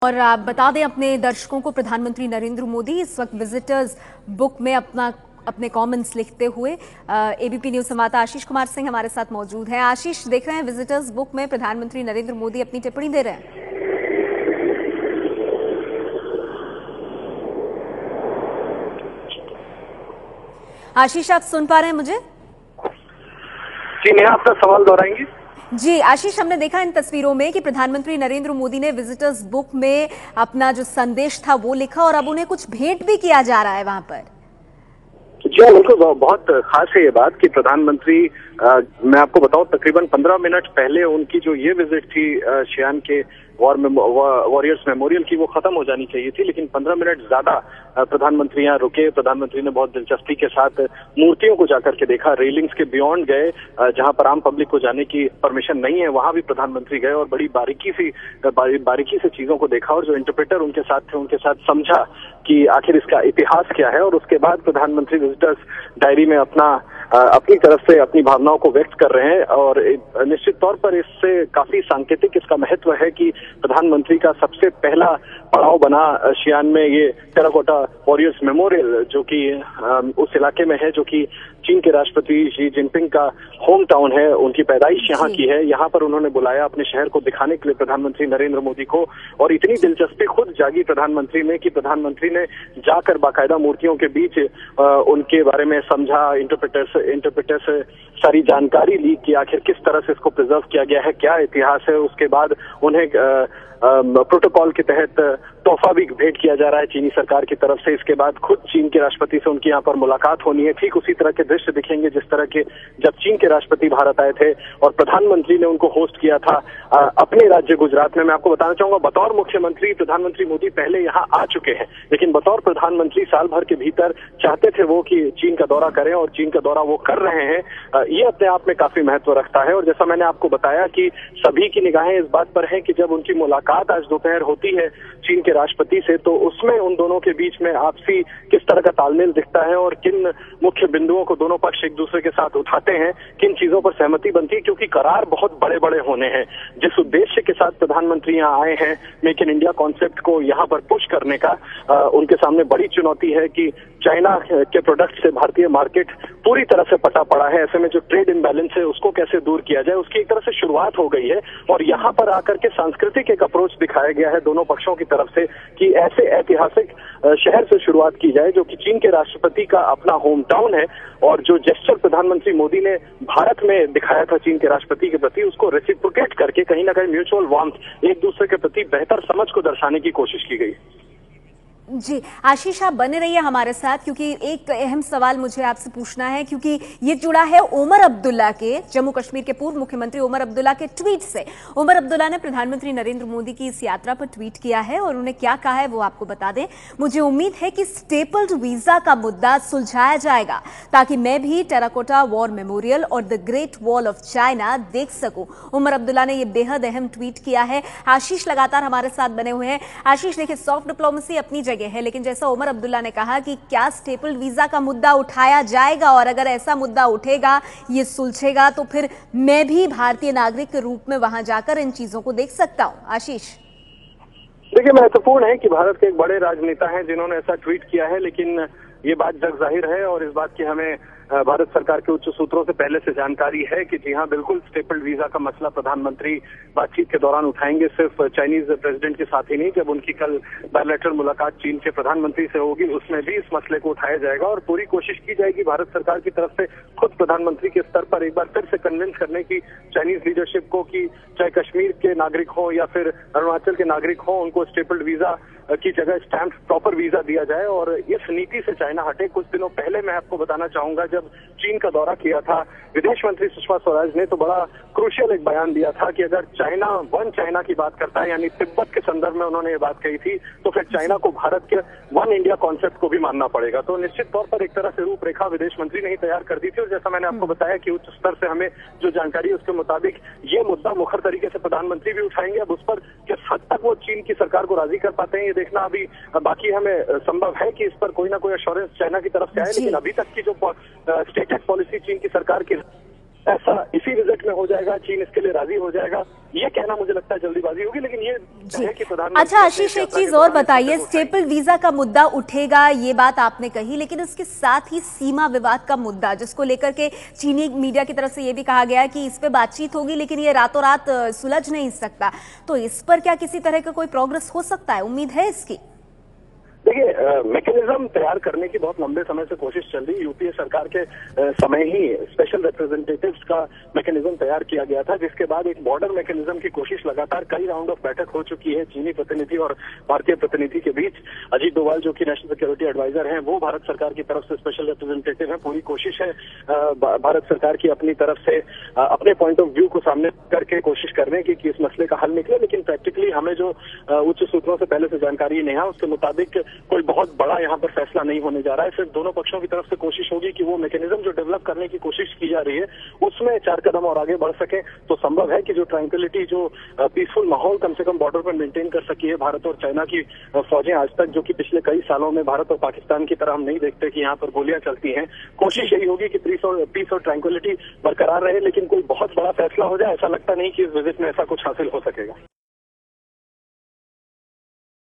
और आप बता दें अपने दर्शकों को, प्रधानमंत्री नरेंद्र मोदी इस वक्त विजिटर्स बुक में अपने कमेंट्स लिखते हुए एबीपी न्यूज संवाददाता आशीष कुमार सिंह हमारे साथ मौजूद हैं। आशीष, देख रहे हैं विजिटर्स बुक में प्रधानमंत्री नरेंद्र मोदी अपनी टिप्पणी दे रहे हैं। आशीष, आप सुन पा रहे हैं मुझे? जी, मैं आपका सवाल दोहराएंगी? जी आशीष, हमने देखा इन तस्वीरों में कि प्रधानमंत्री नरेंद्र मोदी ने विजिटर्स बुक में अपना जो संदेश था वो लिखा और अब उन्हें कुछ भेंट भी किया जा रहा है वहां पर। जी बिल्कुल, बहुत खास है ये बात कि प्रधानमंत्री मैं आपको बताऊं तकरीबन 15 मिनट पहले उनकी जो ये विजिट थी शियान के वॉरियर्स मेमोरियल की, वो खत्म हो जानी चाहिए थी, लेकिन 15 मिनट ज्यादा प्रधानमंत्री यहाँ रुके। प्रधानमंत्री ने बहुत दिलचस्पी के साथ मूर्तियों को जाकर के देखा, रेलिंग्स के बियॉन्ड गए, जहां पर आम पब्लिक को जाने की परमिशन नहीं है वहां भी प्रधानमंत्री गए और बड़ी बारीकी से चीजों को देखा और जो इंटरप्रेटर उनके साथ थे उनके साथ समझा कि आखिर इसका इतिहास क्या है। और उसके बाद प्रधानमंत्री विजिटर्स डायरी में अपनी तरफ से अपनी भावनाओं को व्यक्त कर रहे हैं और निश्चित तौर पर इससे काफी सांकेतिक इसका महत्व है कि प्रधानमंत्री का सबसे पहला पड़ाव बना शियान में ये टेराकोटा वॉरियर्स मेमोरियल, जो कि उस इलाके में है जो कि चीन के राष्ट्रपति शी जिनपिंग का होम टाउन है, उनकी पैदाइश यहाँ की है। यहाँ पर उन्होंने बुलाया अपने शहर को दिखाने के लिए प्रधानमंत्री नरेंद्र मोदी को, और इतनी दिलचस्पी खुद जागी प्रधानमंत्री में कि प्रधानमंत्री ने जाकर बाकायदा मूर्तियों के बीच उनके बारे में समझा, इंटरप्रेटर से सारी जानकारी ली कि आखिर किस तरह से इसको प्रिजर्व किया गया है, क्या इतिहास है। उसके बाद उन्हें प्रोटोकॉल के तहत तोहफा भी भेंट किया जा रहा है चीनी सरकार की तरफ से। इसके बाद खुद चीन के राष्ट्रपति से उनकी यहाँ पर मुलाकात होनी है। ठीक उसी तरह के दृश्य दिखेंगे जिस तरह के जब चीन के राष्ट्रपति भारत आए थे और प्रधानमंत्री ने उनको होस्ट किया था अपने राज्य गुजरात में। मैं आपको बताना चाहूंगा, बतौर मुख्यमंत्री प्रधानमंत्री मोदी पहले यहाँ आ चुके हैं, लेकिन बतौर प्रधानमंत्री साल भर के भीतर चाहते थे वो कि चीन का दौरा करें और चीन का दौरा वो कर रहे हैं। ये अपने आप में काफी महत्व रखता है। और जैसा मैंने आपको बताया कि सभी की निगाहें इस बात पर हैं कि जब उनकी मुलाकात आज दोपहर होती है चीन के राष्ट्रपति से, तो उसमें उन दोनों के बीच में आपसी किस तरह का तालमेल दिखता है और किन मुख्य बिंदुओं को दोनों पक्ष एक दूसरे के साथ उठाते हैं, किन चीजों पर सहमति बनती है, क्योंकि करार बहुत बड़े बड़े होने हैं। जिस उद्देश्य के साथ प्रधानमंत्री यहाँ आए हैं, मेक इन इंडिया कॉन्सेप्ट को यहाँ पर पुश करने का, उनके सामने बड़ी चुनौती है कि चाइना के प्रोडक्ट से भारतीय मार्केट पूरी तरह से पटा पड़ा है। ऐसे में जो ट्रेड इम्बैलेंस है उसको कैसे दूर किया जाए, उसकी एक तरह से शुरुआत हो गई है। और यहाँ पर आकर के सांस्कृतिक एक अप्रोच दिखाया गया है दोनों पक्षों की तरफ से कि ऐसे ऐतिहासिक शहर से शुरुआत की जाए जो कि चीन के राष्ट्रपति का अपना होम टाउन है, और जो जेस्चर प्रधानमंत्री मोदी ने भारत में दिखाया था चीन के राष्ट्रपति के प्रति, उसको रेसिप्रोकेट करके कहीं ना कहीं म्यूचुअल वार्मथ, एक दूसरे के प्रति बेहतर समझ को दर्शाने की कोशिश की गई। जी आशीष, आप बने रहिए हमारे साथ, क्योंकि एक अहम सवाल मुझे आपसे पूछना है, क्योंकि ये जुड़ा है ओमर अब्दुल्ला के, जम्मू कश्मीर के पूर्व मुख्यमंत्री ओमर अब्दुल्ला के ट्वीट से। ओमर अब्दुल्ला ने प्रधानमंत्री नरेंद्र मोदी की इस यात्रा पर ट्वीट किया है और उन्हें क्या कहा है वो आपको बता दें। मुझे उम्मीद है कि स्टेपल्ड वीजा का मुद्दा सुलझाया जाएगा ताकि मैं भी टेराकोटा वॉर मेमोरियल और the great wall of China देख सकूं। ओमर अब्दुल्ला ने यह बेहद अहम ट्वीट किया है। आशीष लगातार हमारे साथ बने हुए हैं। आशीष, देखिए सॉफ्ट डिप्लोमेसी अपनी है, लेकिन जैसा ओमर अब्दुल्ला ने कहा कि क्या स्टेपल वीजा का मुद्दा उठाया जाएगा, और अगर ऐसा मुद्दा उठेगा, ये सुलझेगा, तो फिर मैं भी भारतीय नागरिक के रूप में वहां जाकर इन चीजों को देख सकता हूं। आशीष, देखिए महत्वपूर्ण है कि भारत के एक बड़े राजनेता हैं जिन्होंने ऐसा ट्वीट किया है, लेकिन ये बात जग जाहिर है और इस बात की हमें भारत सरकार के उच्च सूत्रों से पहले से जानकारी है कि जी हाँ, बिल्कुल स्टेपल्ड वीजा का मसला प्रधानमंत्री बातचीत के दौरान उठाएंगे। सिर्फ चाइनीज प्रेसिडेंट के साथ ही नहीं, जब उनकी कल बायलैटरल मुलाकात चीन के प्रधानमंत्री से होगी उसमें भी इस मसले को उठाया जाएगा और पूरी कोशिश की जाएगी भारत सरकार की तरफ से खुद प्रधानमंत्री के स्तर पर एक बार फिर से कन्विंस करने की चाइनीज लीडरशिप को कि चाहे कश्मीर के नागरिक हो या फिर अरुणाचल के नागरिक हो, उनको स्टेपल्ड वीजा की जगह स्टैम्प प्रॉपर वीजा दिया जाए और इस नीति से चाइना हटे। कुछ दिनों पहले मैं आपको बताना चाहूंगा, जब चीन का दौरा किया था विदेश मंत्री सुषमा स्वराज ने तो बड़ा क्रूशियल एक बयान दिया था कि अगर चाइना वन चाइना की बात करता है, यानी तिब्बत के संदर्भ में उन्होंने ये बात कही थी, तो फिर चाइना को भारत के वन इंडिया कॉन्सेप्ट को भी मानना पड़ेगा। तो निश्चित तौर पर एक तरह से रूपरेखा विदेश मंत्री ने ही तैयार कर दी थी और जैसा मैंने आपको बताया कि उच्च स्तर से हमें जो जानकारी है उसके मुताबिक ये मुद्दा मुखर तरीके से प्रधानमंत्री भी उठाएंगे। अब उस पर किस हद तक वो चीन की सरकार को राजी कर पाते हैं ये देखना अभी बाकी हमें संभव है कि इस पर कोई ना कोई एश्योरेंस चाइना की तरफ से आए, लेकिन अभी तक की जो स्टेटस पॉलिसी चीन की सरकार की ऐसा इसी विजिट में हो जाएगा, चीन इसके लिए राजी हो जाएगा, ये कहना मुझे लगता है जल्दीबाजी होगी। लेकिन ये है कि प्रधानमंत्री। अच्छा आशीष, एक चीज और बताइए, स्टेपल वीजा का मुद्दा उठेगा, ये बात आपने कही, लेकिन इसके साथ ही सीमा विवाद का मुद्दा, जिसको लेकर के चीनी मीडिया की तरफ से ये भी कहा गया कि इस पे बातचीत होगी लेकिन ये रातों रात सुलझ नहीं सकता, तो इस पर क्या किसी तरह का कोई प्रोग्रेस हो सकता है, उम्मीद है इसकी? देखिए, मैकेनिज्म तैयार करने की बहुत लंबे समय से कोशिश चल रही। यूपीए सरकार के समय ही स्पेशल रिप्रेजेंटेटिव्स का मैकेनिज्म तैयार किया गया था, जिसके बाद एक बॉर्डर मैकेनिज्म की कोशिश लगातार कई राउंड ऑफ बैठक हो चुकी है चीनी प्रतिनिधि और भारतीय प्रतिनिधि के बीच। अजीत डोभाल जो कि नेशनल सिक्योरिटी एडवाइजर हैं, वो भारत सरकार की तरफ से स्पेशल रिप्रेजेंटेटिव हैं। पूरी कोशिश है भारत सरकार की अपनी तरफ से अपने पॉइंट ऑफ व्यू को सामने करके कोशिश करने की कि इस मसले का हल निकले। लेकिन प्रैक्टिकली हमें जो उच्च सूत्रों से पहले से जानकारी नहीं है, उसके मुताबिक कोई बहुत बड़ा यहाँ पर फैसला नहीं होने जा रहा है। सिर्फ दोनों पक्षों की तरफ से कोशिश होगी कि वो मैकेनिज्म जो डेवलप करने की कोशिश की जा रही है उसमें 4 कदम और आगे बढ़ सके तो संभव है कि जो ट्रैंक्विलिटी, जो पीसफुल माहौल कम से कम बॉर्डर पर मेंटेन कर सकी है भारत और चाइना की फौजें आज तक, जो कि पिछले कई सालों में भारत और पाकिस्तान की तरह हम नहीं देखते कि यहाँ पर गोलियां चलती हैं। कोशिश यही होगी कि पीस और ट्रैंक्विलिटी बरकरार रहे, लेकिन कोई बहुत बड़ा फैसला हो जाए ऐसा लगता नहीं कि इस विजिट में ऐसा कुछ हासिल हो सकेगा।